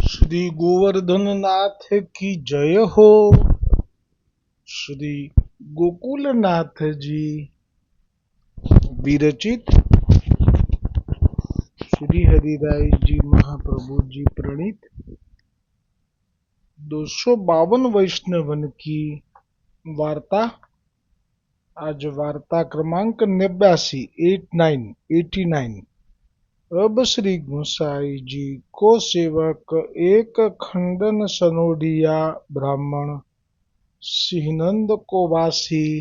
श्री गोवर्धन नाथ की जय हो। श्री गोकुलनाथ जी विरचित श्री हरिराय जी महाप्रभु जी प्रणीत 252 वैष्णवन की वार्ता। आज वार्ता क्रमांक 89। अब श्री गोसाई जी को सेवक एक खंडन सनोडिया ब्राह्मण सिहनंद को वासी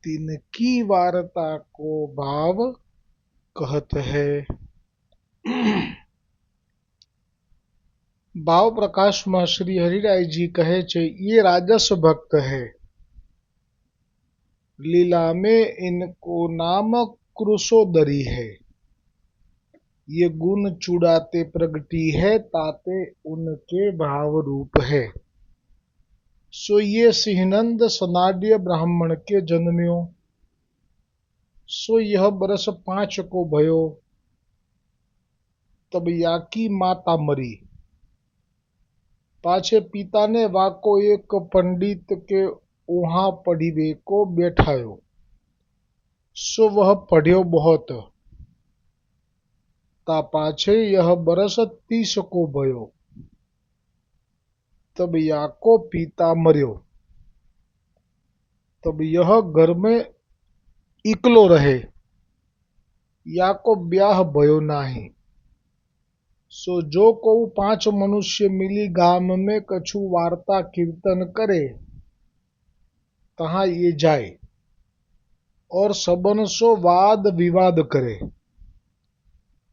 तिनकी वार्ता को भाव कहत है। भाव प्रकाश में श्री हरिराय जी कहे छे, ये राजस भक्त है। लीला में इनको नाम क्रुशोदरी है। ये गुण चुड़ाते प्रगटी है, ताते उनके भाव रूप है। सो ये सिहनंद सनाड्य ब्राह्मण के जन्म्यो। सो यह बरस 5 को भयो, तब याकी माता मरी। पाछे पिता ने वाको एक पंडित के वहां पढ़ीवे को बैठायो। सो वह पढ़्यो बहुत। ता पाछे यह बरस 30 को भयो, तब याको पिता मर्यो। तब यह घर में इकलो रहे, याको ब्याह भयो नाही। सो जो को 5 मनुष्य मिली गाम में कछु वार्ता कीर्तन करे, तहाँ ये जाए और सबन सो वाद विवाद करे।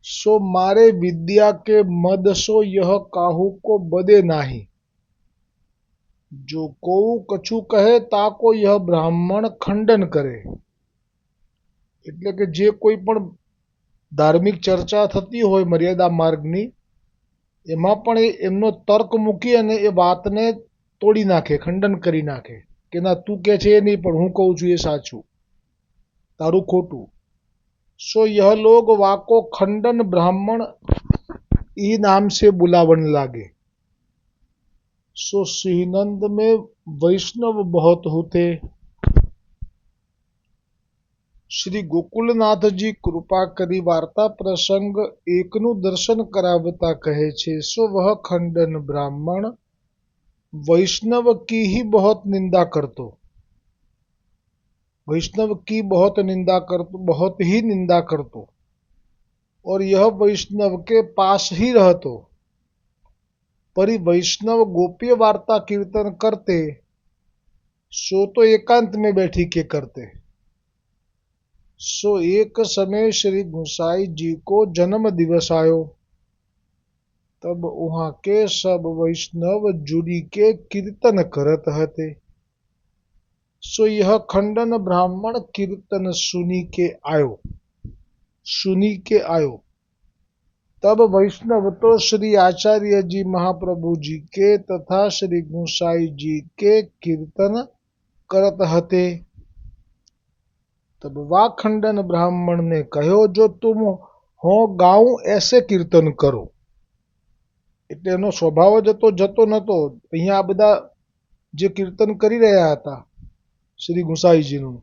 सो मारे विद्या के मद सो यह काहू को बदे नाही। जो को कछु कहे ताको यह ब्राह्मण खंडन करे। એટલે કે જે કોઈ પણ ધાર્મિક ચર્ચા થતી હોય મર્યાદા માર્ગની, એમાં પણ એમનો તર્ક મૂકી અને એ વાતને તોડી નાખે, ખંડન કરી નાખે કે ના તું કે છે એ નહીં, પણ હું કહું છું એ સાચું, તારું ખોટું। सो यह लोग वाको खंडन ब्राह्मण ई नाम से बुलावन लागे। सो सिहनंद में वैष्णव बहुत होते। श्री गोकुलनाथ जी कृपा करी वार्ता प्रसंग एकनु दर्शन करावता कहे छे। सो वह खंडन ब्राह्मण वैष्णव की ही बहुत निंदा करतो। वैष्णव की बहुत निंदा करतो, बहुत ही निंदा करतो। और यह वैष्णव के पास ही रहतो। परी वैष्णव गोप्य वार्ता कीर्तन करते, सो तो एकांत में बैठी के करते। सो एक समय श्री गोसाई जी को जन्म दिवस आयो, तब वहां के सब वैष्णव जुड़ी के कीर्तन करत हते। सो यह खंडन ब्राह्मण कीर्तन सुनी के आयो। तब वैष्णव तो श्री आचार्य जी महाप्रभु जी के तथा श्री गोसाई जी के कीर्तन करत हते। तब वा खंडन ब्राह्मण ने कहो, जो तुम हो गाऊं ऐसे कीर्तन करो। એટલે એનો સ્વભાવ જતો નતો। અહીંયા આ બધા જે કીર્તન કરી રહ્યા હતા શ્રી ગુસાઈજીનું,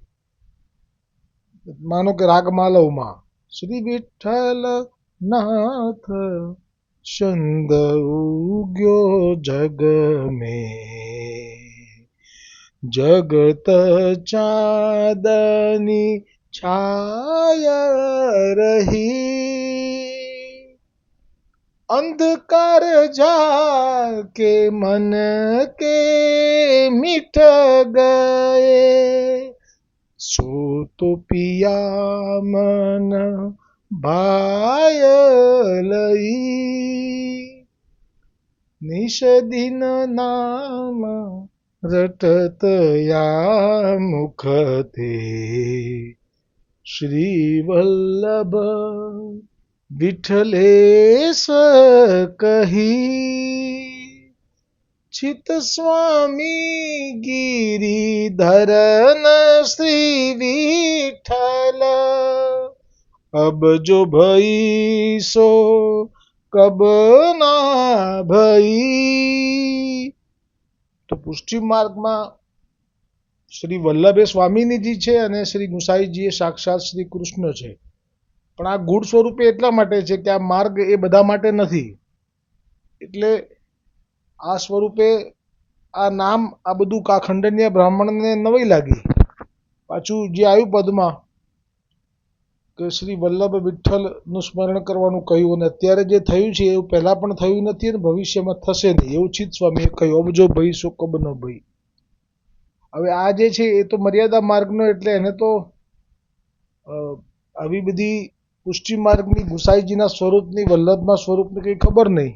માનો કે રાગમાલવમાં શ્રી વિઠ્ઠલ नाथ चंद उग्यो जग में, जगत चांदनी छाया रही। अंधकार जाके मन के मिट गए, सो तो पिया मन भाय लई। निश दिन नाम रटत या मुख थे, श्री वल्लभ विठलेश कही। चित स्वामी गिरिधरन श्री विठल, अब जो भई सो કબ ના ભઈ. તો પુષ્ટિ માર્ગમાં શ્રી વલ્લભે સ્વામિનીજી છે અને શ્રી ગુસાઈજી એ સાક્ષાત શ્રી કૃષ્ણ છે. પણ આ ગુણ સ્વરૂપે એટલા માટે છે કે આ માર્ગ એ બધા માટે નથી. એટલે આ સ્વરૂપે આ નામ આ બધું ખંડનીય બ્રાહ્મણને નવાઈ લાગી. પાછું જે આવ્યું પદમાં કે શ્રી વલ્લભ વિઠ્ઠલનું સ્મરણ કરવાનું કહ્યું, અને અત્યારે જે થયું છે એવું પહેલાં પણ થયું નથી અને ભવિષ્યમાં થશે નહીં એવું ચિત્ત સ્વામીએ કહ્યું. અબજો ભઈ સો કબ ન ભઈ. હવે આ જે છે એ તો મર્યાદા માર્ગનો, એટલે એને તો આવી બધી પુષ્ટિ માર્ગની ગુસાઈજીના સ્વરૂપની વલ્લભના સ્વરૂપની કંઈ ખબર નહીં.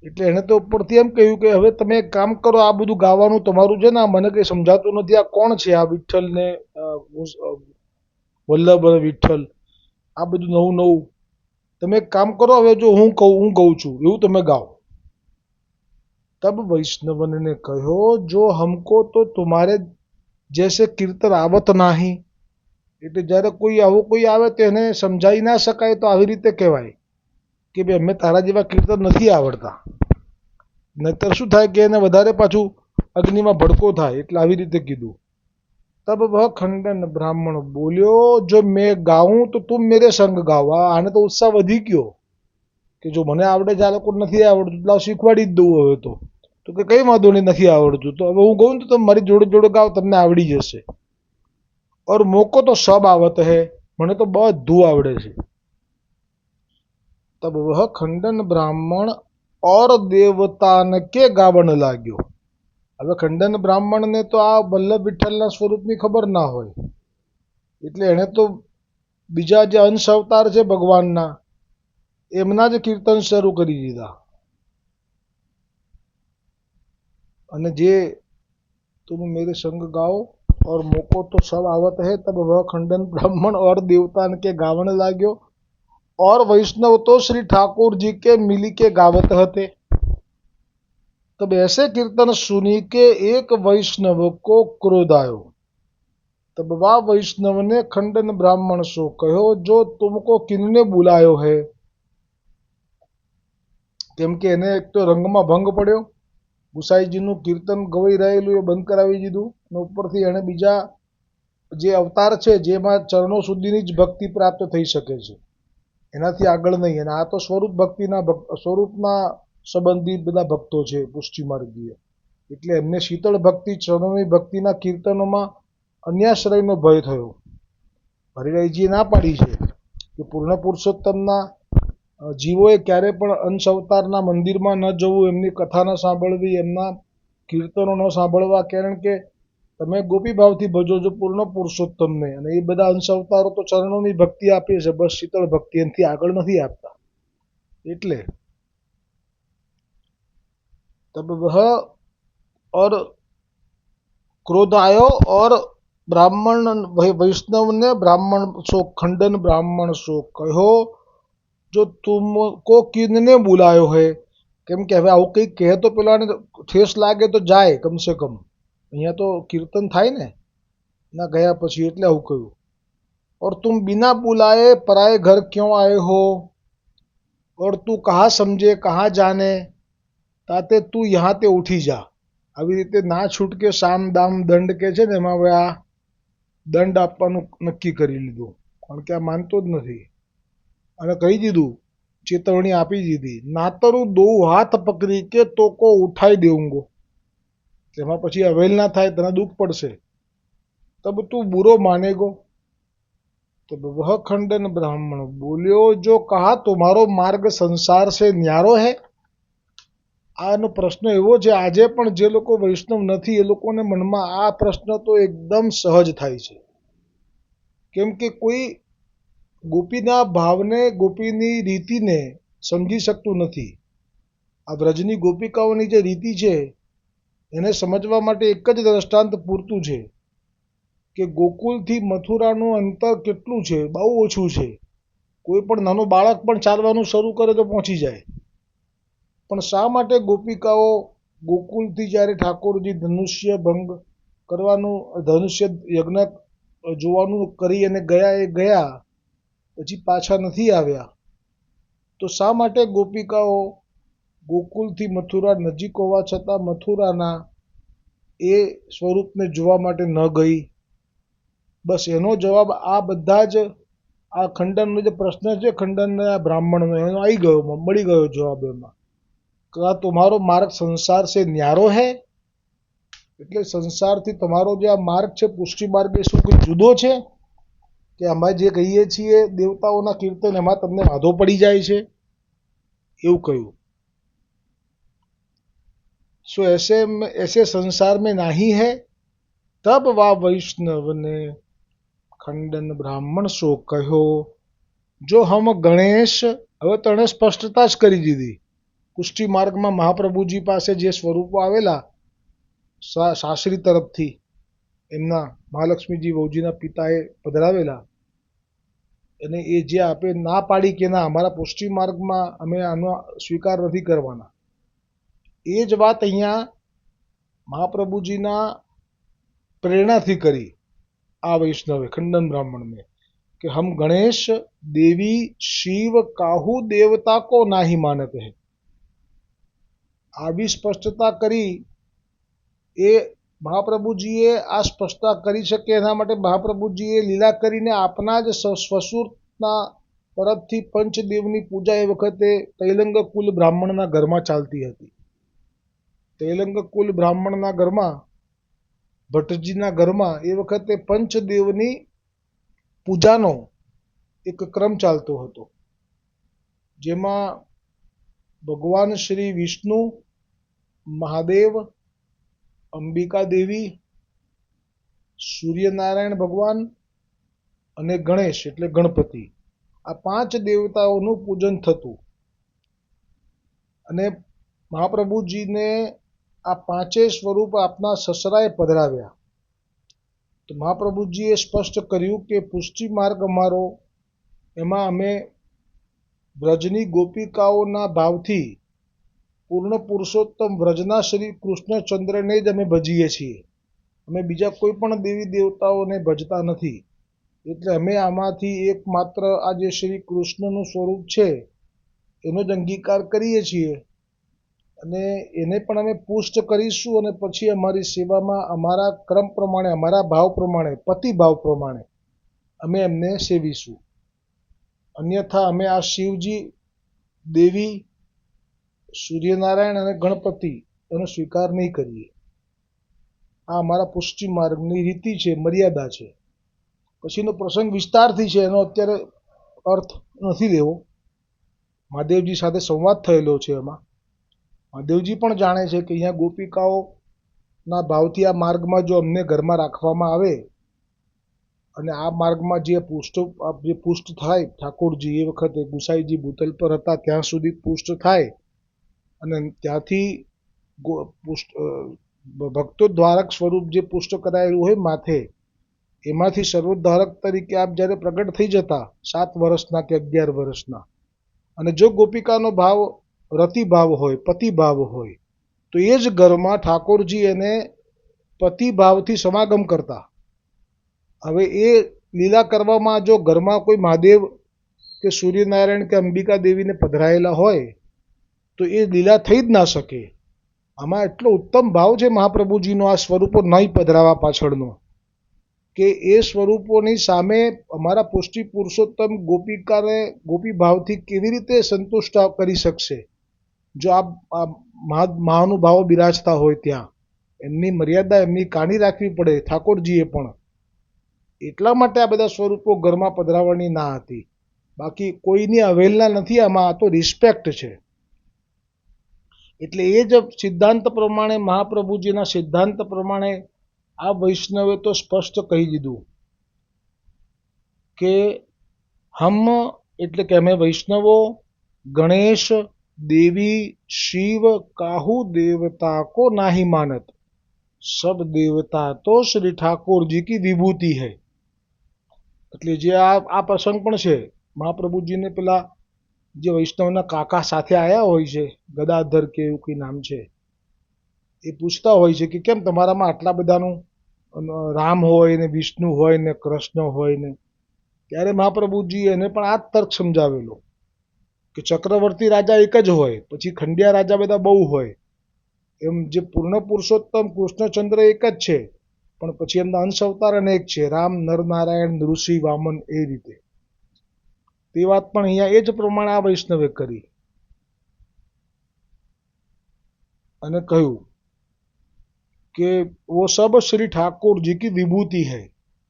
એટલે એણે તો ઉપરથી એમ કહ્યું કે હવે તમે એક કામ કરો, આ બધું ગાવાનું તમારું છે ને મને કંઈ સમજાતું નથી. આ કોણ છે આ વિઠ્ઠલ ને વલ્લભ અને વિઠ્ઠલ, આ બધું નવું નવું. તમે એક કામ કરો, હવે જો હું ગઉં છું એવું તમે ગાઓ. તબ વૈષ્ણવન ને કહ્યો, જો હમકો તો તુમ્હારે જૈસે કીર્તન આવત નાહી. એટલે જ્યારે કોઈ આવું કોઈ આવે તો એને સમજાવી ના શકાય તો આવી રીતે કહેવાય કે ભાઈ અમે તારા જેવા કીર્તન નથી આવડતા. નહીતર શું થાય કે એને વધારે પાછું અગ્નિમાં ભડકો થાય. એટલે આવી રીતે કીધું. તબ વહ ખંડન બ્રાહ્મણ બોલ્યો, જો મેં ગાઉં તો તું મેરે સંગ ગાઓ. આને તો ઉત્સાહ વધી ગયો કે જો મને આવડે છે, આ લોકો નથી આવડતું, લાવ શીખવાડી જ દઉં હવે તો કે કઈ વાંધો નહીં, નથી આવડતું તો હવે હું કહું તો તમે મારી જોડે જોડે ગાઓ, તમને આવડી જશે. ઓર મોકો તો સબ આવત હે, મને તો બધું આવડે છે. તબ વહ ખંડન બ્રાહ્મણ ઓર દેવતાન કે ગાવણ લાગ્યો. હવે ખંડન બ્રાહ્મણને તો આ વલ્લભ વિઠ્ઠલના સ્વરૂપની ખબર ના હોય, એટલે એણે તો બીજા જે અંશ અવતાર છે ભગવાનના એમના જ કીર્તન શરૂ કરી દીધા. અને જે तुम मेरे संग गाओ और मोको तो सब आवत है. तब वह खंडन ब्राह्मण और देवतान के गावण लाग्यो और वैष्णव तो श्री ठाकुर जी के मिली के गावत हते. तब ऐसे कीर्तन सुनी के एक वैष्णव को क्रोध आयो. तब वह वैष्णव ने खंडन ब्राह्मण सो कहो, जो तुमको किन्ने बुलायो है. કેમ કે એને એક તો રંગમાં ભંગ પડ્યો, ગુસાઈજીનું કીર્તન ગવાઈ રહેલું એ બંધ કરાવી દીધું, અને ઉપરથી એણે બીજા જે અવતાર છે જેમાં ચરણો સુધીની જ ભક્તિ પ્રાપ્ત થઈ શકે છે, એનાથી આગળ નહીં. અને આ તો સ્વરૂપ ભક્તિના સ્વરૂપના સંબંધી બધા ભક્તો છે પુષ્ટિ માર્ગીય, એટલે એમને શીતળ ભક્તિ ચરણોની ભક્તિના કીર્તનોમાં અન્યાશ્રયનો ભય થયો. હરિરાયજીએ ના પાડી છે કે પૂર્ણ પુરુષોત્તમના જીવોએ ક્યારે પણ અંશ અવતારના મંદિરમાં ન જવું, એમની કથા ન સાંભળવી, એમના કીર્તનો ન સાંભળવા. કારણ કે તમે ગોપી ભાવથી ભજો છો પૂર્ણ પુરુષોત્તમને, અને એ બધા અંશ અવતારો તો ચરણોની ભક્તિ આપે છે, બસ શીતળ ભક્તિ, એનાથી આગળ નથી આપતા. એટલે તબ વહ और क्रोध आयो और ब्राह्मण वैष्णव ने ब्राह्मण सो खंडन ब्राह्मण सो कहो, जो तुमको किन्ने बुलायो है. કેમ કે હવે આવું કંઈક કહે તો પેલાને ઠેસ લાગે તો જાય કમસે કમ. અહીંયા તો કીર્તન થાય ને ના ગયા પછી, એટલે આવું કહ્યું. और तुम बिना बुलाए पराए घर क्यों आए हो, और तू कहाँ समझे कहाँ जाने, ताते तू यहाँ ते उठी जा. આવી રીતે ના છૂટકે સામ દામ દંડ કે છે ને, એમાં હવે આ દંડ આપવાનું નક્કી કરી લીધું, કારણ કે આ માનતો જ નથી. અને કહી દીધું, ચેતવણી આપી દીધી, નાતરું દો હાથ પકડી કે તો કો ઉઠાઈ દેઉંગો. એમાં પછી અવેલ ના થાય, તને દુઃખ પડશે. તબ તું બુરો માનેગો. તો વહ ખંડન બ્રાહ્મણ બોલ્યો, જો કહા તમારો માર્ગ સંસાર સે ન્યારો હૈ. આનો પ્રશ્ન એવો છે, આજે પણ જે લોકો વૈષ્ણવ નથી એ લોકોને મનમાં આ પ્રશ્ન તો એકદમ સહજ થાય છે. કેમ કે કોઈ ગોપીના ભાવને, ગોપીની રીતિને સમજી શકતું નથી. આ વ્રજની ગોપિકાઓની જે રીતિ છે એને સમજવા માટે એક જ દ્રષ્ટાંત પૂરતું છે કે ગોકુલથી મથુરાનું અંતર કેટલું છે, બહુ ઓછું છે. કોઈ પણ નાનું બાળક પણ ચાલવાનું શરૂ કરે તો પહોંચી જાય. પણ શા માટે ગોપિકાઓ ગોકુલથી જ્યારે ઠાકોરજી ધનુષ્ય ભંગ કરવાનું, ધનુષ્ય યજ્ઞ જોવાનું કરી અને ગયા, એ ગયા પછી પાછા નથી આવ્યા. તો શા માટે ગોપિકાઓ ગોકુલથી મથુરા નજીક હોવા છતાં મથુરાના એ સ્વરૂપને જોવા માટે ન ગઈ? બસ એનો જવાબ આ બધા જ આ ખંડનનો જે પ્રશ્ન છે, ખંડનના બ્રાહ્મણનો, એનો આવી ગયો, મળી ગયો જવાબ એમાં. क्या तुम्हारो मार्ग संसार से न्यारो है? એટલે સંસારથી તમારો જે આ માર્ગ છે, પુષ્ટિ માર્ગ, એ શું કોઈ જુદો છે કે અમે જે કહીએ છીએ દેવતાઓના કીર્તન એમાં તમને વાંધો પડી જાય છે? એવું કહ્યું. सो ऐसे संसार में नहीं है. तब वा वैष्णव ने ખંડન બ્રાહ્મણ સો કહ્યો, જો હમ ગણેશ, હવે તો એણે સ્પષ્ટતા જ કરી દીધી. પુષ્ટિ માર્ગમાં મહાપ્રભુજી પાસે જે સ્વરૂપો આવેલા સાસરી તરફથી, એમના મહાલક્ષ્મીજી વહુજીના પિતાએ પધરાવેલા, અને એ જે આપે ના પાડી કે ના, અમારા પુષ્ટિ માર્ગમાં અમે આનો સ્વીકાર નથી કરવાના, એ જ વાત અહીંયા મહાપ્રભુજીના પ્રેરણાથી કરી આ વૈષ્ણવે, ખંડન બ્રાહ્મણને, કે હમ ગણેશ દેવી શિવ કાહુ દેવતા કો નાહી માનત હૈ. આવી સ્પષ્ટતા કરી એ મહાપ્રભુજીએ આ સ્પષ્ટતા કરી શકે એના માટે મહાપ્રભુજીએ લીલા કરીને આપના જ સ્વસુરના તરફથી પંચદેવની પૂજા એ વખતે તૈલંગ કુલ બ્રાહ્મણના ઘરમાં ચાલતી હતી. તૈલંગ કુલ બ્રાહ્મણના ઘરમાં, ભટ્ટજીના ઘરમાં એ વખતે પંચદેવની પૂજાનો એક ક્રમ ચાલતો હતો, જેમાં ભગવાન શ્રી વિષ્ણુ, મહાદેવ, અંબિકા દેવી, સૂર્યનારાયણ ભગવાન અને ગણેશ એટલે ગણપતિ, આ પાંચ દેવતાઓનું પૂજન થતું. અને મહાપ્રભુજીને આ પાંચેય સ્વરૂપ આપના સસરાએ પધરાવ્યા. તો મહાપ્રભુજીએ સ્પષ્ટ કર્યું કે પુષ્ટિ માર્ગ અમારો, એમાં અમે વ્રજની ગોપિકાઓના ભાવથી પૂર્ણ પુરુષોત્તમ વ્રજના શ્રી કૃષ્ણચંદ્રને જ અમે ભજીએ છીએ. અમે બીજા કોઈ પણ દેવી દેવતાઓને ભજતા નથી. એટલે અમે આમાંથી એકમાત્ર આ જે શ્રી કૃષ્ણનું સ્વરૂપ છે એનો જ અંગીકાર કરીએ છીએ, અને એને પણ અમે પુષ્ટ કરીશું, અને પછી અમારી સેવામાં અમારા ક્રમ પ્રમાણે, અમારા ભાવ પ્રમાણે, પતિભાવ પ્રમાણે અમે એમને સેવીશું. અન્યથા અમે આ શિવજી, દેવી, સૂર્યનારાયણ અને ગણપતિ એનો સ્વીકાર નહીં કરીએ. આ અમારા પુષ્ટિ માર્ગની રીતિ છે, મર્યાદા છે. પછીનો પ્રસંગ વિસ્તારથી છે, એનો અત્યારે અર્થ નથી લેવો. મહાદેવજી સાથે સંવાદ થયેલો છે એમાં. મહાદેવજી પણ જાણે છે કે અહીંયા ગોપિકાઓના ભાવથી આ માર્ગમાં જો અમને ઘરમાં રાખવામાં આવે, અને આ માર્ગમાં જે પુષ્ટ થાય, ઠાકોરજી એ વખતે ગુસાઈજી ભૂતલ પર હતા ત્યાં સુધી પુષ્ટ થાય, અને ત્યાંથી ભક્તો દ્વારક સ્વરૂપ જે પુષ્ટ કરાયેલું હોય માથે, એમાંથી સર્વોદ્ધારક તરીકે આપ જ્યારે પ્રગટ થઈ જતા 7 વર્ષના કે 11 વર્ષના, અને જો ગોપિકાનો ભાવ રતિભાવ હોય, પતિભાવ હોય, તો એ જ ઘરમાં ઠાકોરજી એને પતિભાવથી સમાગમ કરતા. હવે એ લીલા કરવામાં જો ઘરમાં કોઈ મહાદેવ કે સૂર્યનારાયણ કે અંબિકા દેવીને પધરાયેલા હોય તો એ લીલા થઈ જ ના શકે. આમાં એટલો ઉત્તમ ભાવ છે મહાપ્રભુજીનો આ સ્વરૂપો નહીં પધરાવા પાછળનો, કે એ સ્વરૂપોની સામે અમારા પુષ્ટિ પુરુષોત્તમ ગોપિકાને ગોપી ભાવથી કેવી રીતે સંતુષ્ટ કરી શકશે, જો આ મહાનુભાવો બિરાજતા હોય ત્યાં. એમની મર્યાદા, એમની કાણી રાખવી પડે ઠાકોરજીએ પણ. એટલા માટે આ બધા સ્વરૂપો ઘરમાં પધરાવવાની ના હતી. બાકી કોઈની અવહેલના નથી આમાં, આ તો રિસ્પેક્ટ છે. એટલે એ જ સિદ્ધાંત પ્રમાણે, મહાપ્રભુજીના સિદ્ધાંત પ્રમાણે આ વૈષ્ણવે તો સ્પષ્ટ કહી દીધું કે હમ એટલે કે અમે વૈષ્ણવો ગણેશ દેવી શિવ કાહુ દેવતા કો નાહી માનત, સબ દેવતા તો શ્રી ઠાકોરજી કી વિભૂતિ હૈ. એટલે જે આ પ્રસંગ પણ છે, મહાપ્રભુજીને પેલા જે વૈષ્ણવના કાકા સાથે આવ્યા હોય છે, ગદાધર કે એવું કંઈ નામ છે, એ પૂછતા હોય છે કે કેમ તમારામાં આટલા બધાનું રામ હોય ને, વિષ્ણુ હોય ને, કૃષ્ણ હોય ને. ત્યારે મહાપ્રભુજી એને પણ આ જ તર્ક સમજાવેલો કે ચક્રવર્તી રાજા એક જ હોય, પછી ખંડિયા રાજા બધા બહુ હોય, એમ જે પૂર્ણ પુરુષોત્તમ કૃષ્ણચંદ્ર એક જ છે, પણ પછી એમના અંશ અવતાર અનેક છે, રામ, નરનારાયણ, ઋષિ, વામન, એ રીતે. તે વાત પણ અહીંયા એ જ પ્રમાણે આ વૈષ્ણવે કરી અને કહ્યું કે वो सब श्री ठाकुर जी की विभूति है,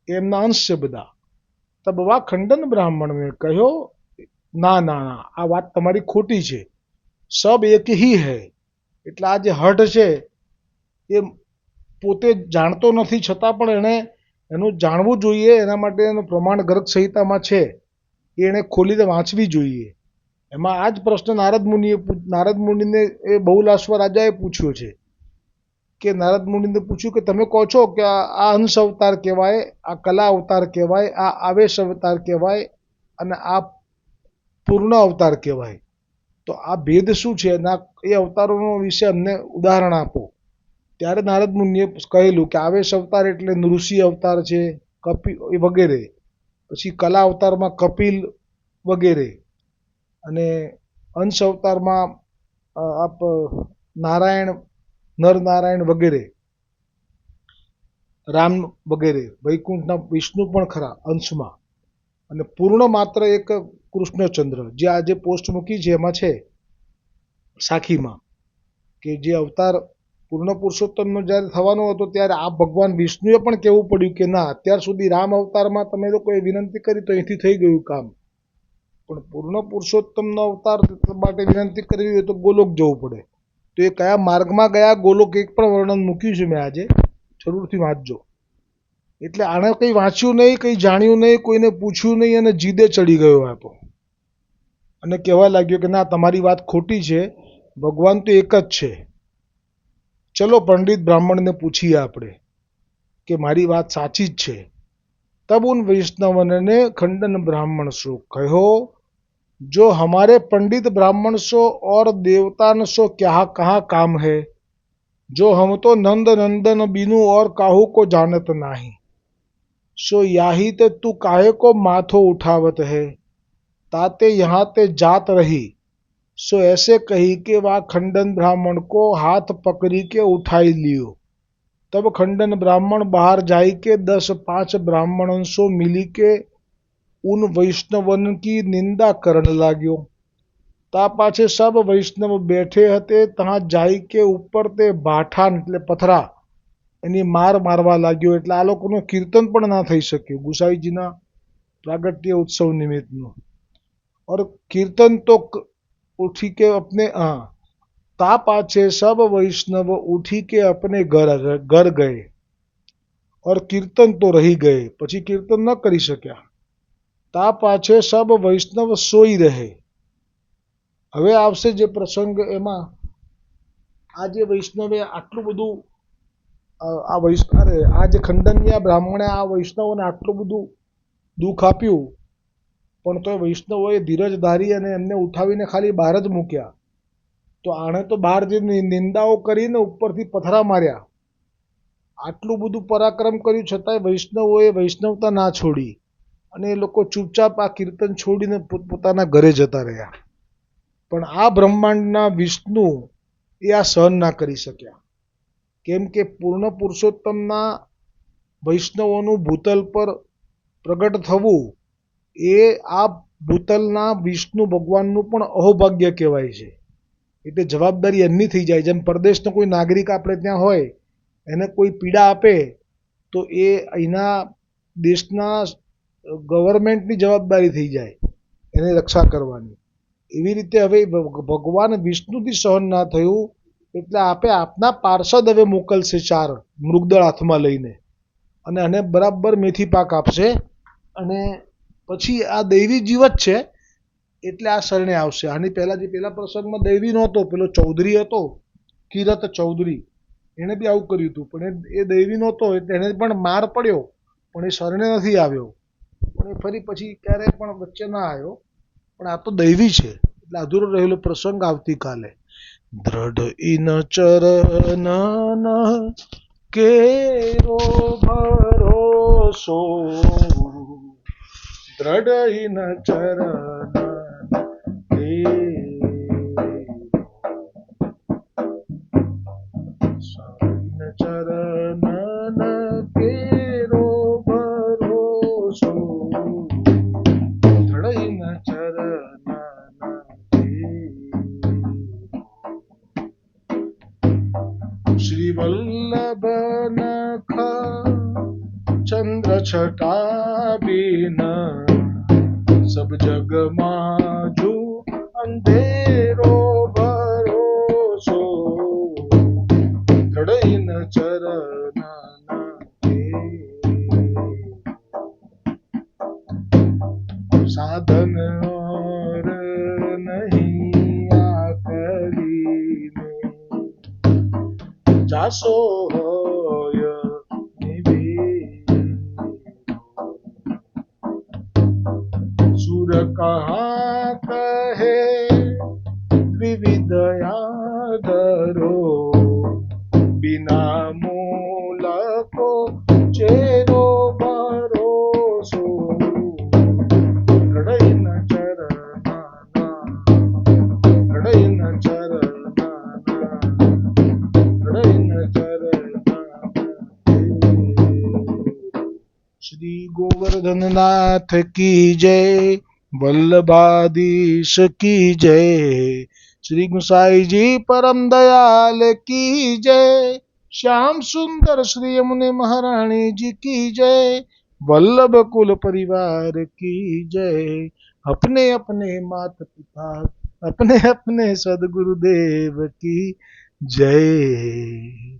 એમના અંશ છે બધા. તબ વા ખંડન બ્રાહ્મણ મેં કહ્યો, ના ના ના, આ વાત તમારી ખોટી છે, સબ એક હી હૈ. એટલે આ જે હઠ છે એ પોતે જાણતો નથી, છતાં પણ એણે એનું જાણવું જોઈએ, એના માટે એનું પ્રમાણ ગર્ગ સંહિતામાં છે, એ એણે ખોલીને વાંચવી જોઈએ. એમાં આ જ પ્રશ્ન નારદ મુનિને એ બહુલાશ્વ રાજાએ પૂછ્યો છે કે નારદ મુનિને પૂછ્યું કે તમે કહો છો કે આ અંશ અવતાર કહેવાય, આ કલા અવતાર કહેવાય, આ આવેશ અવતાર કહેવાય અને આ પૂર્ણ અવતાર કહેવાય, તો આ ભેદ શું છે, એ અવતારોનો વિશે અમને ઉદાહરણ આપો. ત્યારે નારદ મુનિએ કહેલું કે આવેશ અવતાર એટલે નૃષિ અવતાર છે, કપિલ વગેરે, પછી કલા અવતારમાં કપિલ વગેરે, અને અંશ અવતારમાં આપ નારાયણ, નરનારાયણ વગેરે, રામ વગેરે, વૈકુંઠના વિષ્ણુ પણ ખરા અંશમાં, અને પૂર્ણ માત્ર એક કૃષ્ણચંદ્ર, જે આજે પોસ્ટ મૂકી છે એમાં છે સાખીમાં, કે જે અવતાર પૂર્ણ પુરુષોત્તમનો જ્યારે થવાનો હતો ત્યારે આ ભગવાન વિષ્ણુએ પણ કહેવું પડ્યું કે ના, અત્યાર સુધી રામ અવતારમાં તમે લોકોએ વિનંતી કરી તો અહીંથી થઈ ગયું કામ, પણ પૂર્ણ પુરુષોત્તમનો અવતાર માટે વિનંતી કરવી હોય તો ગોલોક જવું પડે. તો એ કયા માર્ગમાં ગયા ગોલોક એક પણ વર્ણન મૂક્યું છે મેં આજે, જરૂરથી વાંચજો. એટલે આણે કંઈ વાંચ્યું નહીં, કંઈ જાણ્યું નહીં, કોઈને પૂછ્યું નહીં અને જીદે ચડી ગયો હતો અને કહેવા લાગ્યો કે ના, તમારી વાત ખોટી છે, ભગવાન તો એક જ છે. ચલો પંડિત બ્રાહ્મણને પૂછીએ આપણે કે મારી વાત સાચી જ છે. तब उन वैष्णवन ने खंडन ब्राह्मण सो कहो, जो हमारे पंडित ब्राह्मण सो और देवतान सो क्या कहाँ काम है, जो हम तो नंद नंदन बिनु और काहू को जानत नाही, सो याही ते तू काहे को माथो उठावत है, ताते यहाँ ते जात रही. सो ऐसे कही के वह खंडन ब्राह्मण को हाथ पकड़ी के उठाई लियो. तब खंडन ब्राह्मण बाहर जाई के 10-5 ब्राह्मणों सो मिली के उन वैष्णवन की निंदा करने लाग्यो. ता पाछे सब वैष्णव बैठे हते तहाँ जाई के ऊपर ते बाठान એટલે પથરા એની માર મારવા લાગ્યો. એટલે આ લોકોનું કીર્તન પણ ના થઈ શક્યું ગુસાઈજીના પ્રાગટ્ય ઉત્સવ નિમિત્તનું. और कीर्तन तो उठी के अपने ता पाछे सब वैष्णव उठी के अपने घर गए और कीर्तन तो रही गए, પછી કીર્તન ન કરી શક્યા. તા પાછે સબ વૈષ્ણવ સોઈ રહે. હવે આવશે જે પ્રસંગ, એમાં આ જે વૈષ્ણવે આટલું બધું આ જે ખંડનીયા બ્રાહ્મણે આ વૈષ્ણવોને આટલું બધું દુઃખ આપ્યું, પણ તો વૈષ્ણવોએ ધીરજ ધારી અને એમને ઉઠાવીને ખાલી બહાર જ મૂક્યા. તો આણે તો બહાર જે નિંદાઓ કરીને ઉપરથી પથરા માર્યા. આટલું બધું પરાક્રમ કર્યું છતાંય વૈષ્ણવોએ વૈષ્ણવતા ના છોડી અને એ લોકો ચૂપચાપ આ કીર્તન છોડીને પોતાના ઘરે જતા રહ્યા. પણ આ બ્રહ્માંડના વિષ્ણુ એ આ સહન ના કરી શક્યા, કેમ કે પૂર્ણ પુરુષોત્તમના વૈષ્ણવોનું ભૂતલ પર પ્રગટ થવું એ આ ભૂતલના વિષ્ણુ ભગવાનનું પણ અહોભાગ્ય કહેવાય છે. એટલે જવાબદારી એમની થઈ જાય. જેમ પરદેશનો કોઈ નાગરિક આપણે ત્યાં હોય, એને કોઈ પીડા આપે તો એ અહીંના દેશના ગવર્મેન્ટની જવાબદારી થઈ જાય એને રક્ષા કરવાની. એવી રીતે હવે ભગવાન વિષ્ણુથી સહન ના થયું, એટલે આપે આપના પાર્ષદ હવે મોકલશે 4 મૃગદળ હાથમાં લઈને, અને આને બરાબર મેથી પાક આપશે, અને પછી આ દૈવી જીવત છે એટલે આ શરણે આવશે. આની પહેલાં જે પેલા પ્રસંગમાં દૈવી નહોતો, પેલો ચૌધરી હતો કિરત ચૌધરી, એણે બી આવું કર્યું હતું, પણ એ દૈવી નહોતો એટલે એને પણ માર પડ્યો, પણ એ શરણે નથી આવ્યો, પણ એ ફરી પછી ક્યારેય પણ વચ્ચે ના આવ્યો. પણ આ તો દૈવી છે એટલે અધૂરો રહેલો પ્રસંગ આવતીકાલે. દ્રઢ ઇન ચરણ કેરો ભરોસો, દ્રઢ ઇન ચરણ श्री वल्लभ नख चंद्र छटा बिन सब जग माजू अंधेरो भरोसो धड़इन चरण साधन और नहीं आकली में जासो होय सुर कहाँ कहे विविधया धरो बिना मूल को चेरो भरोसो रड़इन चरना रड़इन चरना रड़इन चरना श्री गोवर्धन नाथ की जय वल्लभाधीश की जय श्री गुसाई जी परम दयाल की जय श्याम सुंदर श्री यमुने महारानी जी की जय वल्लभ कुल परिवार की जय अपने अपने माता पिता अपने अपने सदगुरुदेव की जय।